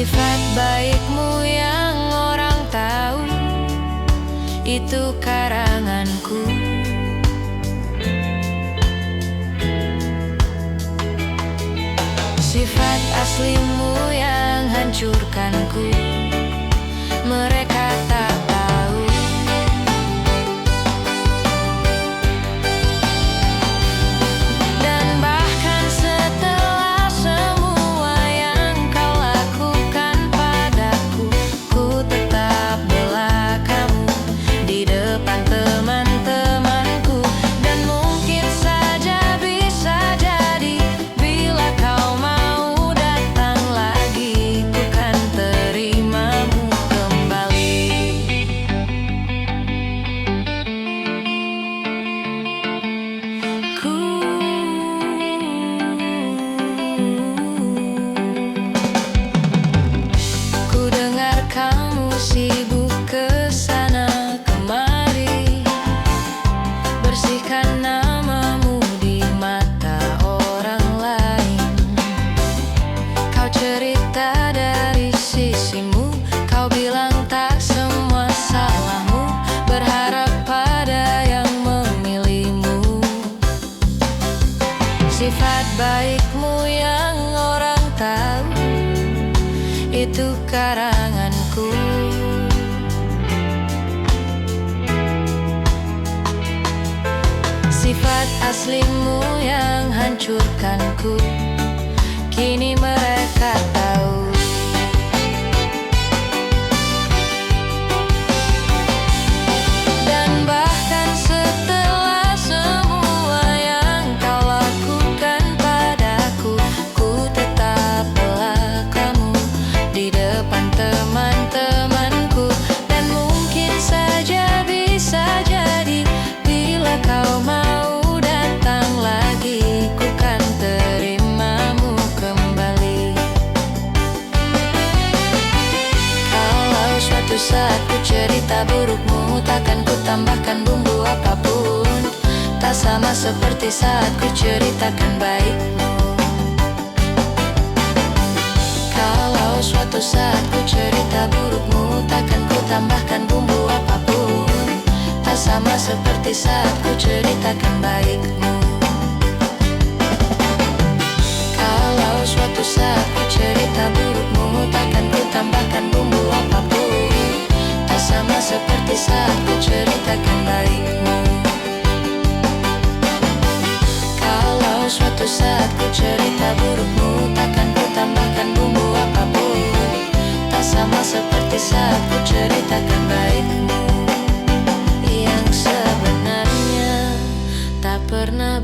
Sifat baikmu yang orang tahu, itu karanganku. Sifat aslimu yang hancurkanku, mereka tak tahu. Dan bahkan setelah semua yang kau lakukan padaku, ku tetap bela kamu di depan teman-temanku. Dan mungkin saja bisa jadi bila kau mau datang lagi, ku kan terimamu kembali. Ku dengar kamu sibuk kesana kemari, bersihkan namamu di mata orang lain. Kau cerita dari sisimu, kau bilang tak semua salahmu, berharap pada yang memilihmu. Sifat baikmu yang orang tahu, itu karanganku. Sifat aslimu yang hancurkanku, kini mereka tahu. Dan bahkan setelah semua yang kau lakukan padaku, ku tetap bela kamu di depan teman-temanku. Dan mungkin saja bisa jadi bila kau mau datang lagi, ku kan terimamu kembali. Kalau suatu saat ku cerita burukmu, takkan ku tambahkan bumbu apapun. Tak sama seperti saat ku ceritakan baikmu. Kalau suatu saat ku cerita burukmu, takkan ku tambahkan bumbu apapun. Tak sama seperti saat ku ceritakan baikmu. Kalau suatu saat ku cerita burukmu, takkan ku tambahkan bumbu apapun. Tak sama seperti saat ku ceritakan baikmu. Kalau suatu saat ku cerita burukmu, takkan ku tambahkan bumbu apapun. Tak sama seperti saat ku ceritakan baikmu. Yang sebenarnya tak pernah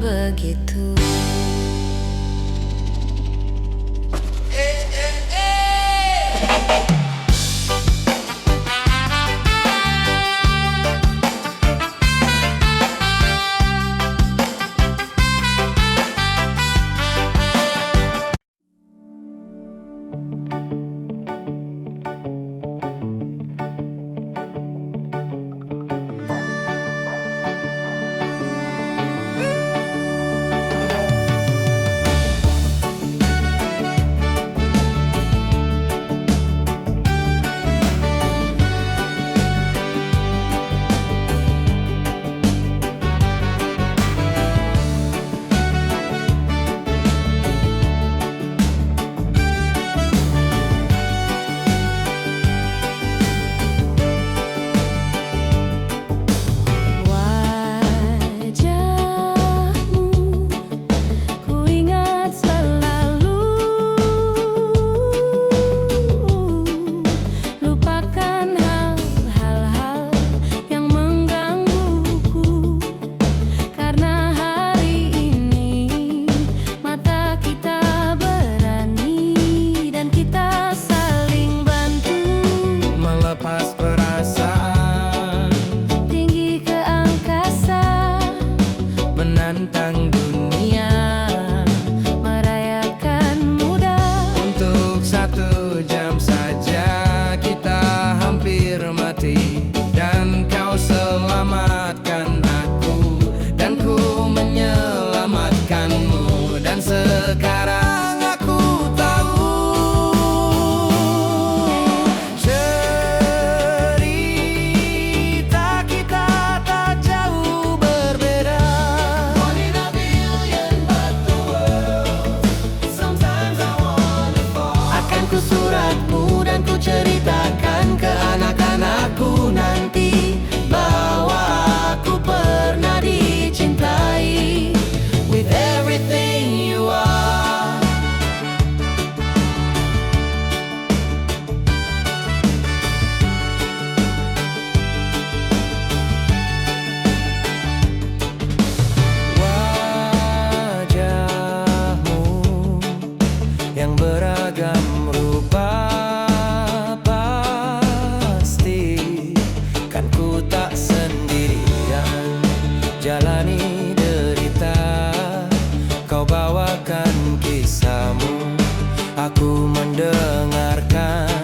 yang beragam rupa. Pasti kan ku tak sendirian jalani derita. Kau bawakan kisahmu, aku mendengarkan.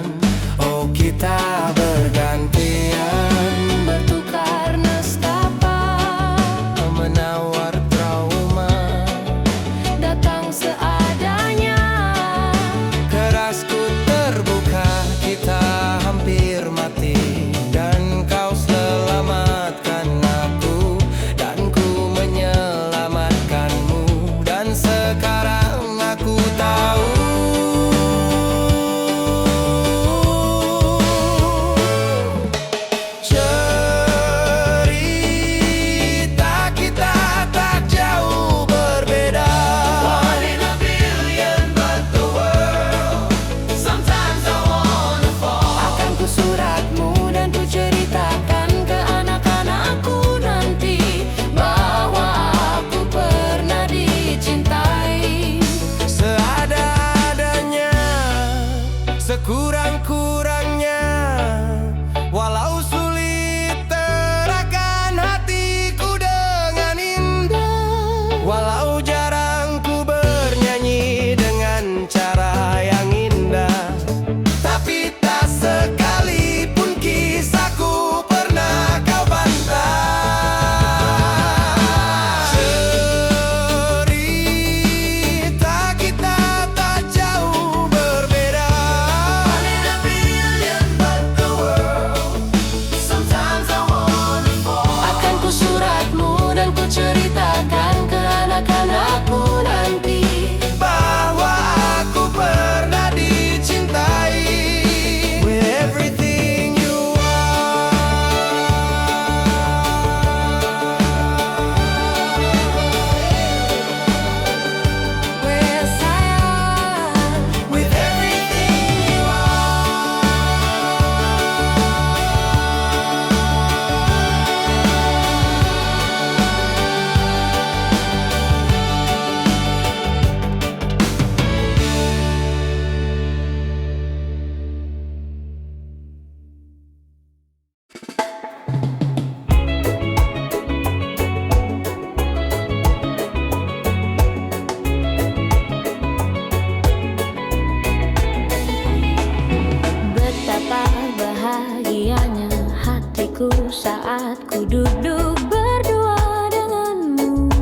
Oh, kita bergantian, bertukar nestapa, menawar trauma, datang seadanya. keras ku terbuka, kita hampir mati, dan kau selamatkan aku, dan ku menyelamatkanmu. Dan sekarang aku tahu cerita kita tak jauh berbeda. One in a billion, but the world sometimes I wanna fall. Akan ku suratmu dan ku ceritakan ke anak-anakku nanti bahwa aku pernah dicintai. Seada-adanya, sekurang-kurangnya, walau sulit terahkan hatiku dengan indah. Walau jarang ku bernyanyi dengan cara yang indah, tapi tak sekalipun kisahku pernah kau bantah. Cerita kita tak jauh berbeda. One in a billion, but the world sometimes I wanna fall. Akan ku suratmu dan ku ceritakan ke anak-anakku nanti Bahwa aku pernah dicintai. With everything you Well, sayang, with everything you betapa bahagianya hatiku saat ku duduk berdua denganmu,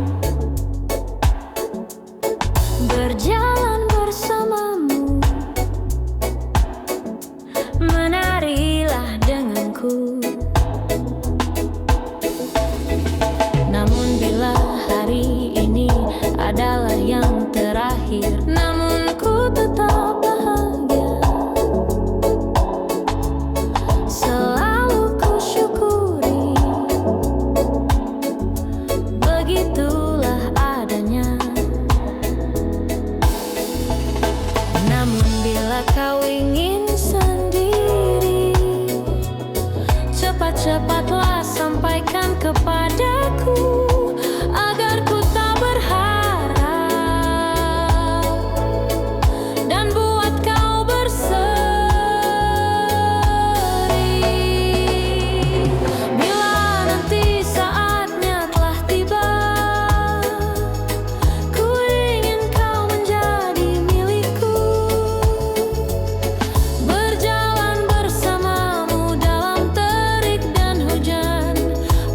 berjalan bersamamu, menarilah denganku. Namun bila hari ini adalah yang terakhir, namun ku tetap bahagia. Selalu ku syukuri, begitulah adanya. Namun bila kau ingin sendiri, cepat-cepatlah sampaikan kepadaku agar ku tak berharap dan buat kau berseri. Bila nanti saatnya telah tiba, ku ingin kau menjadi milikku, berjalan bersamamu dalam terik dan hujan,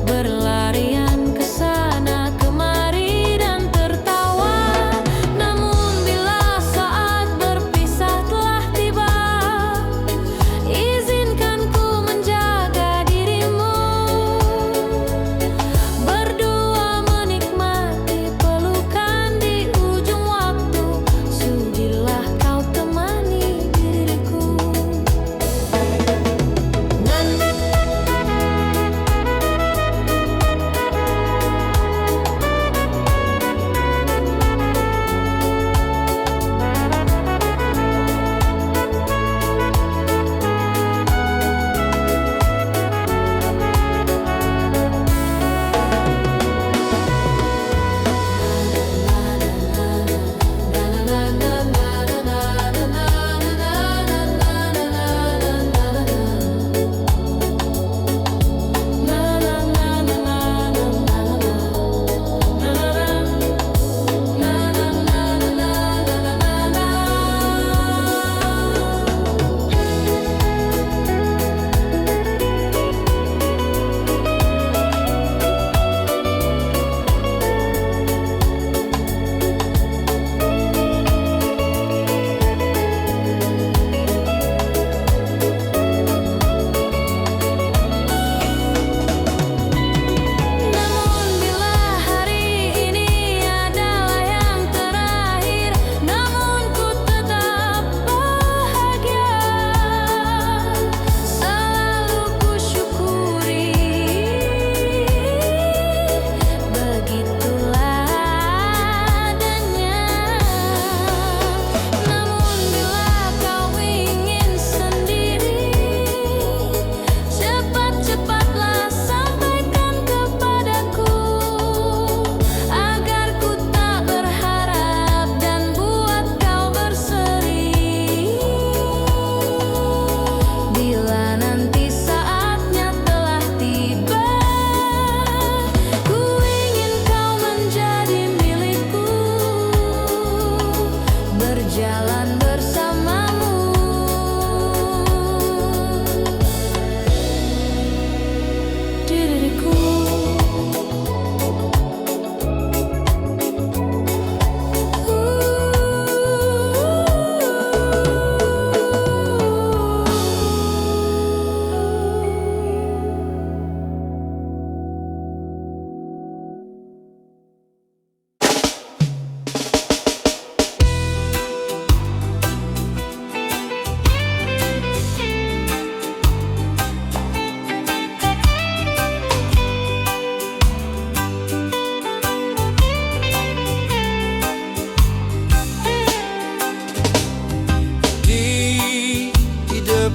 berlarian ke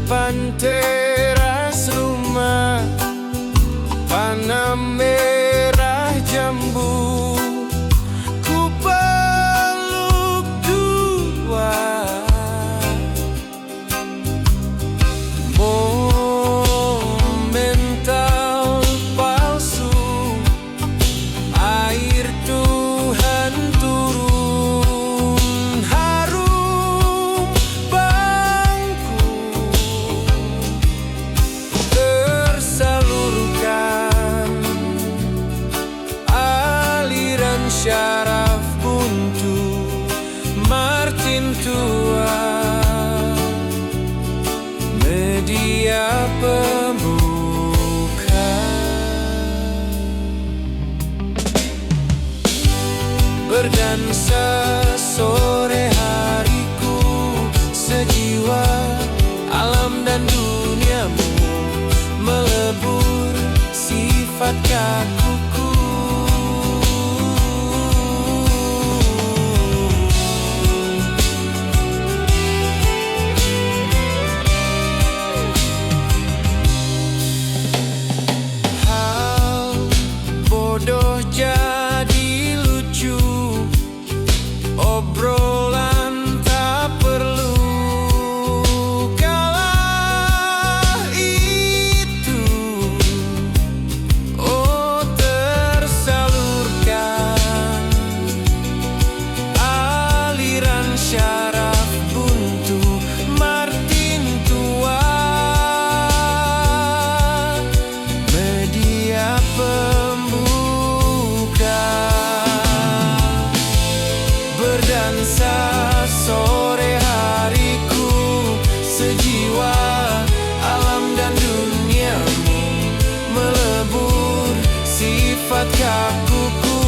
depan teras rumah, panah merah jambu, ku peluk dua. Monumental palsu, air Tuhan turun, harum bangku tersalurkan, aliran syaraf buntu Martin tua, media pembuka. Berdansa sore hariku, sejiwa alam dan duniamu, melebur sifat kakuku. Hal bodoh jadi lucu, obrolan tak perlu, kalah itu oh tersalurkan, aliran syaraf buntu Martin tua, media pembuka. Berdansa sore hariku, sejiwa alam dan duniamu, melebur sifat kakuku.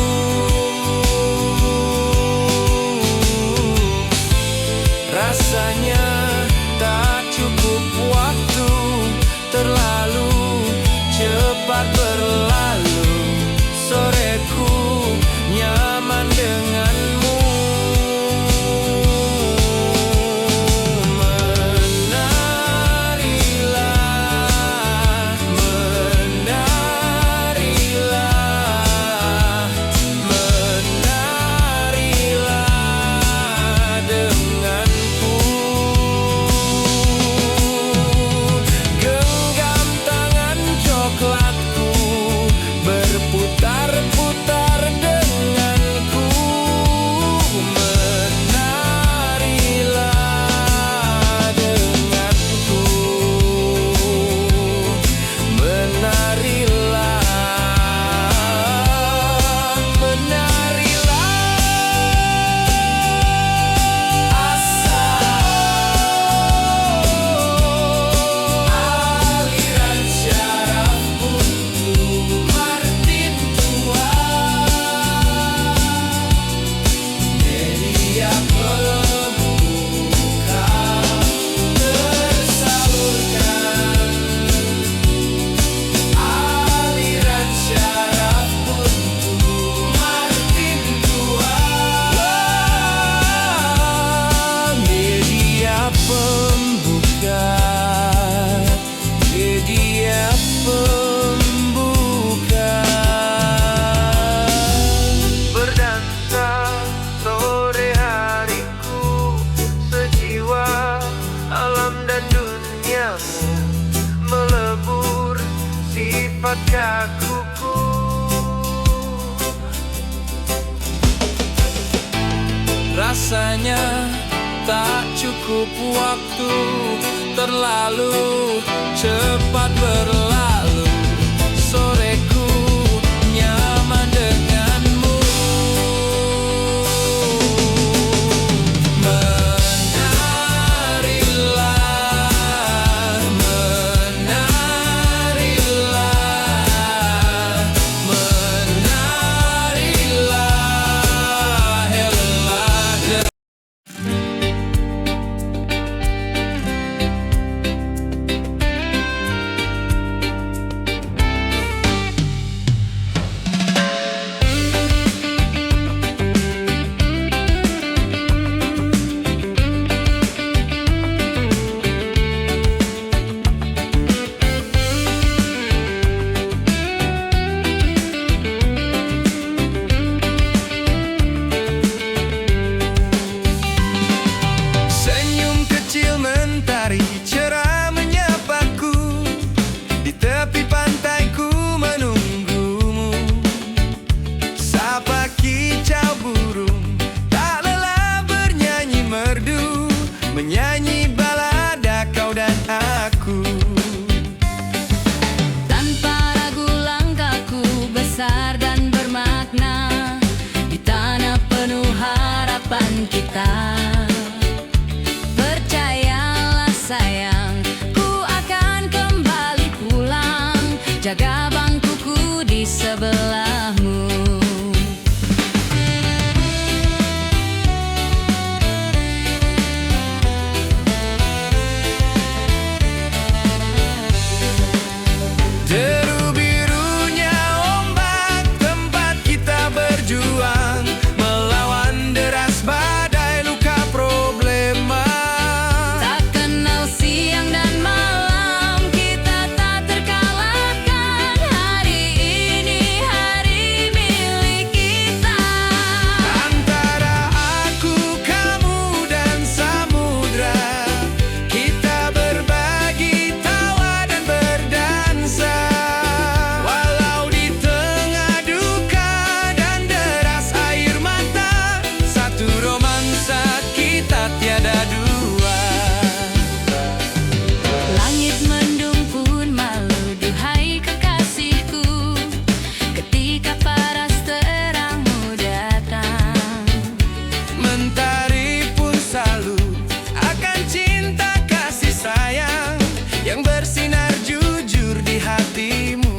Rasanya tak cukup waktu, terlalu cepat berlalu, soreku nyaman denganmu. Menarilah, menarilah, menarilah denganku. Genggam tangan coklatku, berputar-putar denganku. Menarilah denganku, menarilah, menarilah. Asa aliran syaraf buntu Martin tua, media pembuka tersalurkan, aliran syaraf buntu Martin tua, media pembuka, media pembuka. Berdansa sore hariku, sejiwa alam dan duniamu, melebur sifat kakuku. Rasanya tak cukup waktu, terlalu cepat berlalu, soreku nyaman denganmu. Menarilah, menarilah, menarilah, helah. depan kita. Percayalah sayang, ku akan kembali pulang, jaga bangkuku di sebelahmu. Deru birunya ombak tempat kita berjuang, melawan deras badai luka problema. Tak kenal siang dan malam, kita tak terkalahkan. Hari ini hari milik kita. Antara aku, kamu, dan samudra, kita berbagi tawa dan berdansa. Walau di tengah duka dan deras air mata, satu romansa kita tiada dua. Langit mendung pun malu, duhai kekasihku, ketika paras terangmu datang. Mentari pun salut akan cinta kasih sayang yang bersinar jujur di hatimu.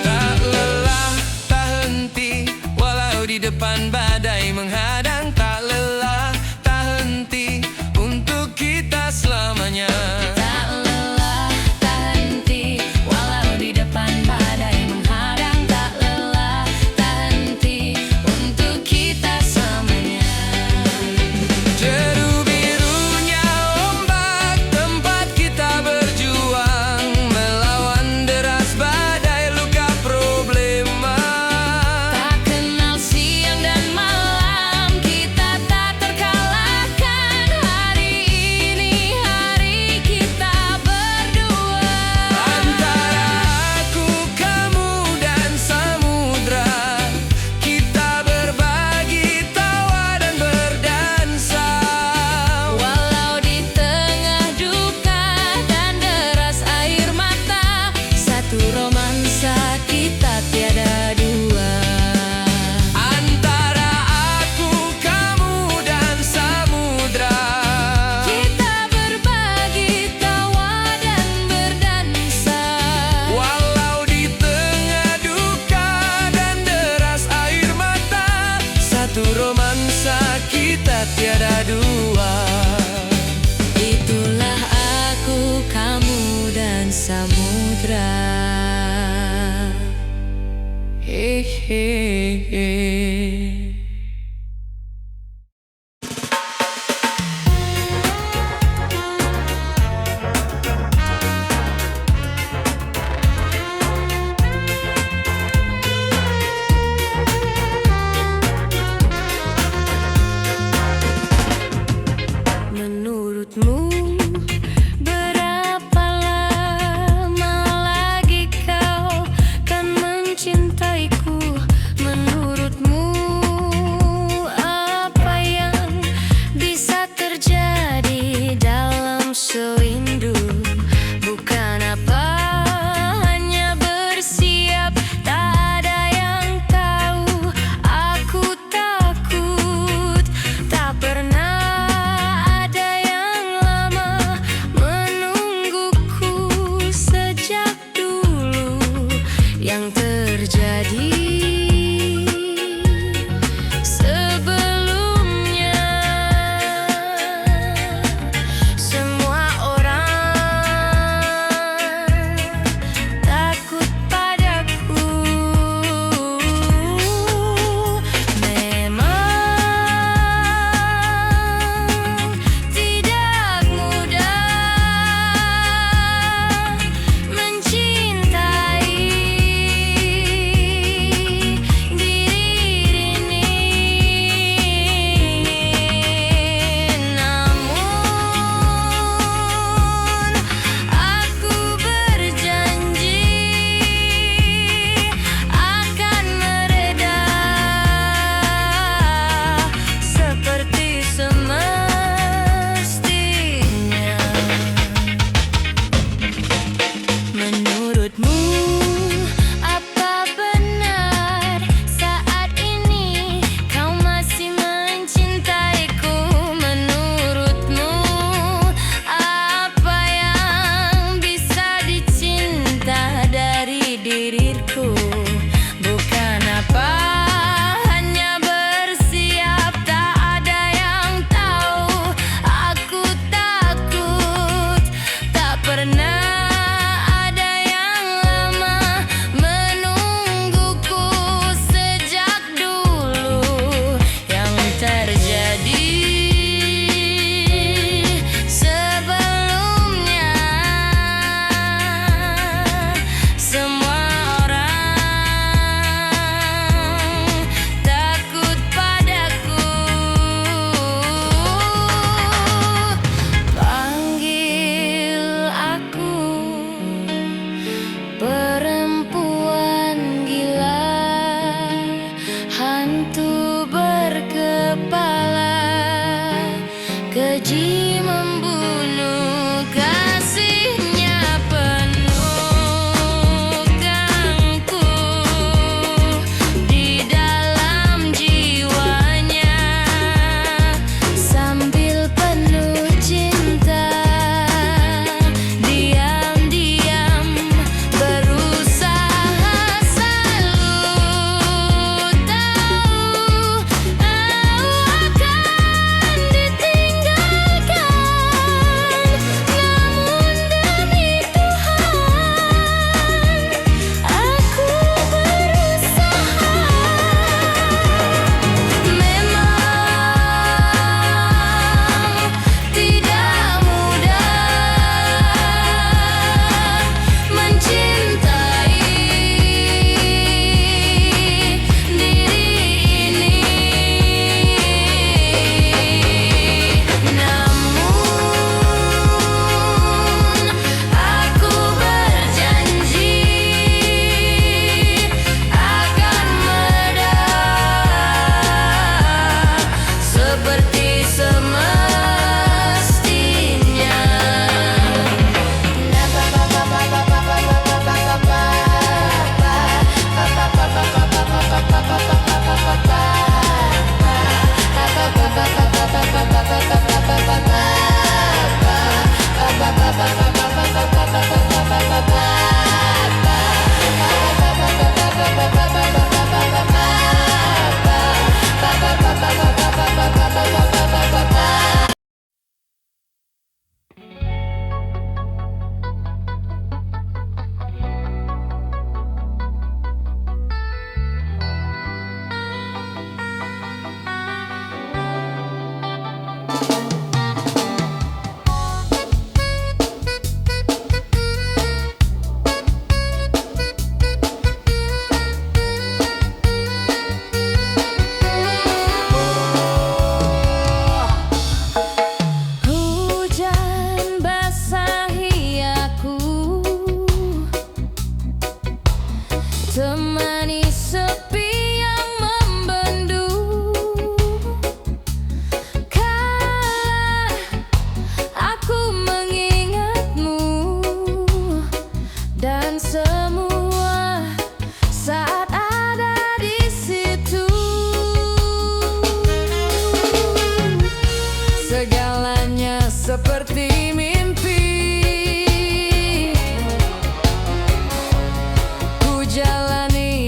Tak lelah, tak henti, walau di depan badai menghadang. Tak lelah, tak henti, untuk kita selamanya. Tak lelah, tak henti, walau di depan badai menghadang. Tak lelah, tak henti, untuk kita selamanya. Deru birunya ombak tempat kita berjuang, melawan deras badai luka problema. Tak kenal siang dan malam, kita tak terkalahkan. Hari ini hari kita berdua. Antara aku, kamu, dan samudra, kita berbagi tawa dan berdansa. Walau di tengah duka dan deras air mata, satu romansa kita tiada dua. Antara aku, kamu, dan samudra, Kita berbagi tawa dan berdansa. walau di tengah duka dan deras air mata, satu romansa kita tiada dua. Itulah aku, kamu, dan samudra. Hehehe. Menurutmu, berapa lama lagi kau kan mencintaiku, janji membunuh, kasihnya penuhkan ku di dalam jiwanya, sambil penuh cinta diam-diam berusaha selalu tahu akan ditinggalkan, namun demi Tuhan aku berusaha. Memang tidak mudah mencintai diri ini, namun aku berjanji akan medah seperti semestinya. Hujan basahi aku, temani sepi yang membendung. Kala aku mengingatmu dan semua saat ada di situ, segalanya seperti mimpi. Ku jalani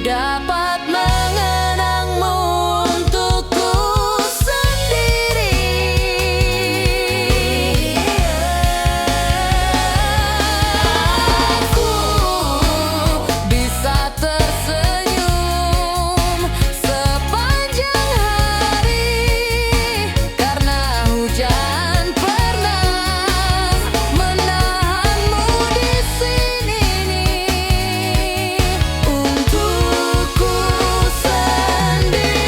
dapat mengenangmu untukku sendiri. Aku bisa tersenyum sepanjang hari karena hujan pernah menahanmu di sini untukku sendiri.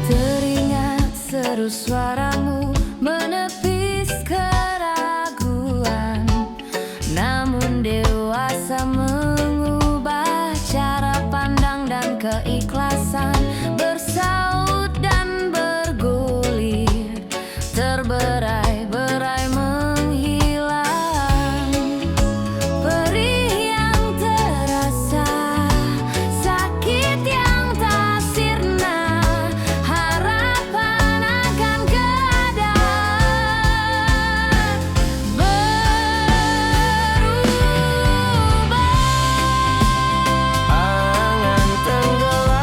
Teringat seru suaramu menepis keraguan, namun dewasa mengubah cara pandang dan keikhlasan bersaut dan bergulir, terberai-berai menghilang. Perih yang terasa, sakit yang tak sirna, harapan akan keadaan berubah. Angan tenggelam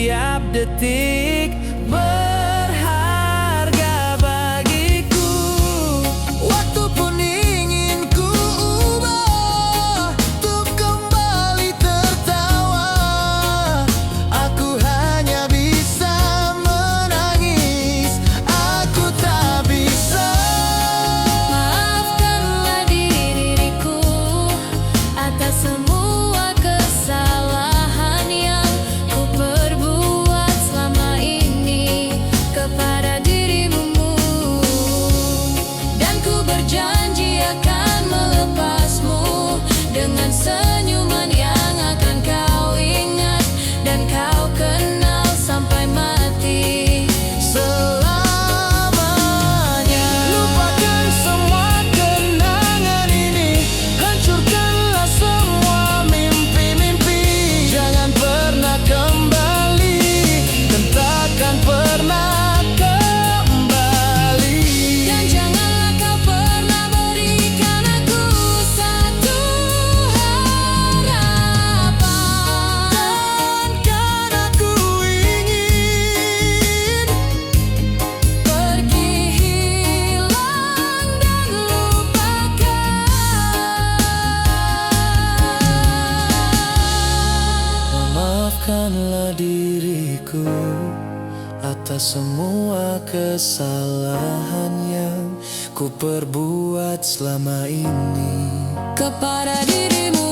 setiap detik berharga bagiku. Waktu pun ingin ku ubah untuk kembali tertawa. Aku hanya bisa menangis, aku tak bisa. Maafkanlah diriku atas semua kesalahan yang ku perbuat selama ini kepada dirimu. Dan ku berjanji akan melepasmu dengan senyuman yang akan kau ingat dan kau kenal sampai mati. Selamanya lupakan semua kenangan ini, hancurkanlah semua mimpi-mimpi. Jangan pernah kembali, dan takkan pernah kembali. Dan janganlah kau pernah berikan aku satu harapan. Dan kan aku ingin Pergi hilang dan lupakan. memaafkanlah diriku atas semua kesalahan yang ku perbuat selama ini Kepada dirimu